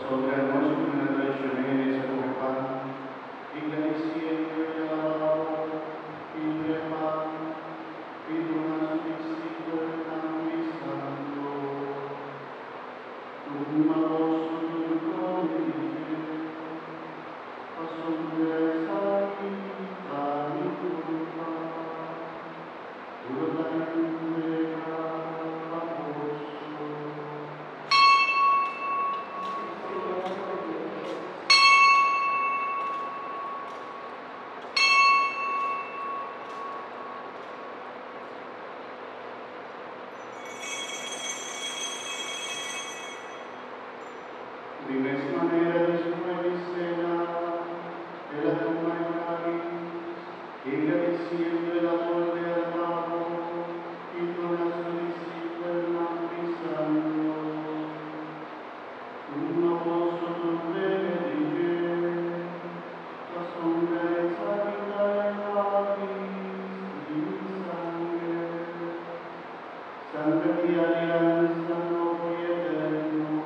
sobre hermoso que me traicioneres come pan, y que diciendo el alabado, y preparo, y donas discípulo el cambio santo. Tu magoso tu condice, asombresa y culpa, tu la entrega famoso. De misma manera después de cena, de la toma de cáliz, ella diciendo el amor de amado, y con la solicitud del bautizando. Un aposto tu benedicere, la sombra de sanidad en cáliz y sangre, sangre de alianza nuevo y eterno.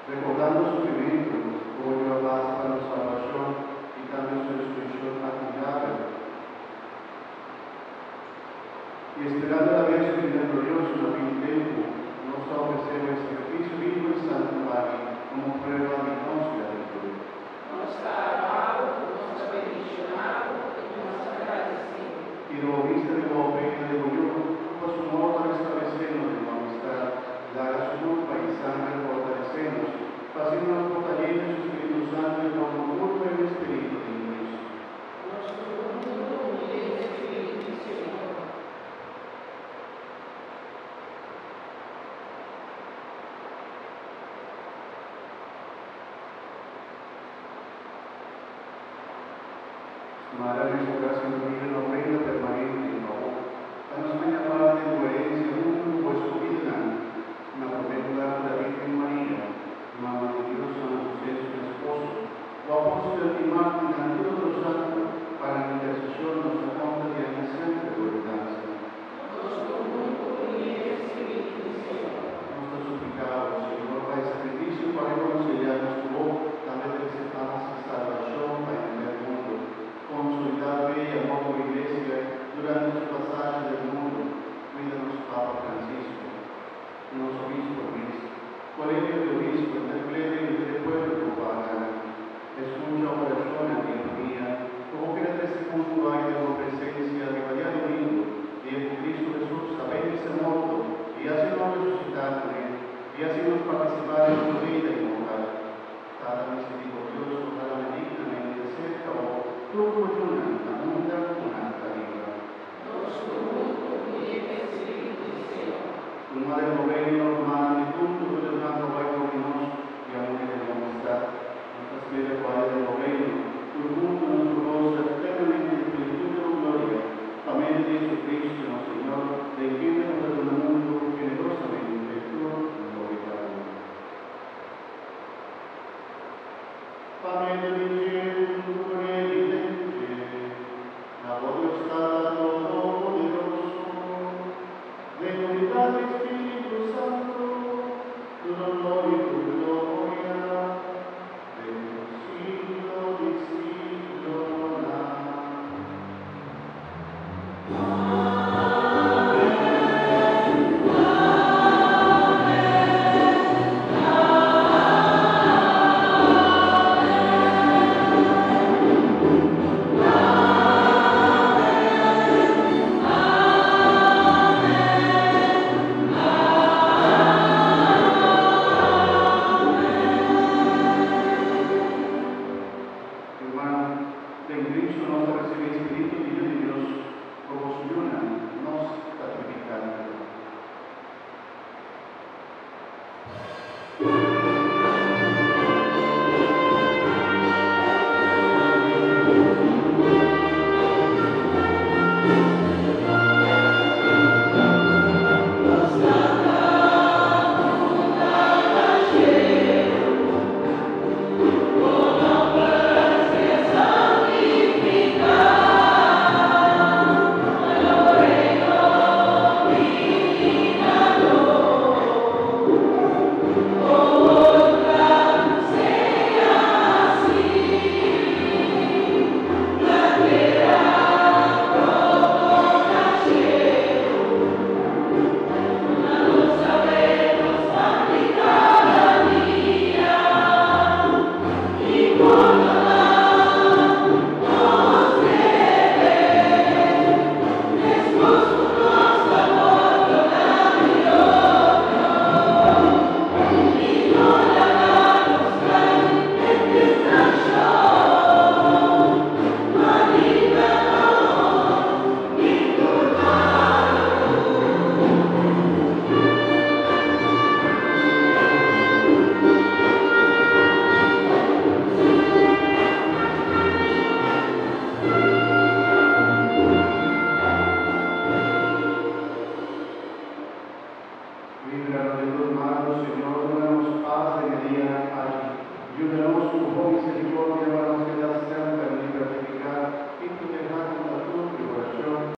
Recordando su sufrimiento, como dio paz para la salvación y también su resurrección admirable. Y esperando la vez su vida gloriosa en el fin del tiempo, nos ofrecemos el sacrificio vivo y santo Padre, como prueba de constancia de tu vida. Nos alabado, nos bendicionado y nos agradecido. Y lo viste de la ofrenda de Dios, por su modo restablecernos de la amistad, dar su culpa y sangre fortalecernos, haciéndonos fortalecer en su Espíritu Santo y con culpa y el Espíritu de Cristo. Nuestro mundo y el Espíritu Señor. Madre de su gracia unida en la ofrenda permanente en favor, danos una parte de tu herencia en un vuestro vida, en la protección de la Virgen María, Mamá de Dios, San José, su esposo, o apóstol y mártir ante todos los santos, para la intercesión nos acompañe y siempre por gracia. Nuestro mundo y el Espíritu Señor. Nuestros suplicados, Señor, para el sacrificio, para reconciliarnos tu voz, también te aceptamos y salvación para el mundo. Consolidar fe y amor por Iglesia durante su pasaje del mundo. Cuídanos, Papa Francisco, los obispos, colegio de obispos, del plebe y del pueblo pagano. Escucha oración a Dios mía, como que en este mundo hay de la presencia de María Domingo y de Cristo Jesús, sabéis ese mundo, y así nos resucitar con él, y así nos participar en su vida inmortal. Cada misericordioso, cada benignamente cerca, tu coyuna, la munda, una libra. Nuestro mundo y el Espíritu Señor. Tu madre noveno,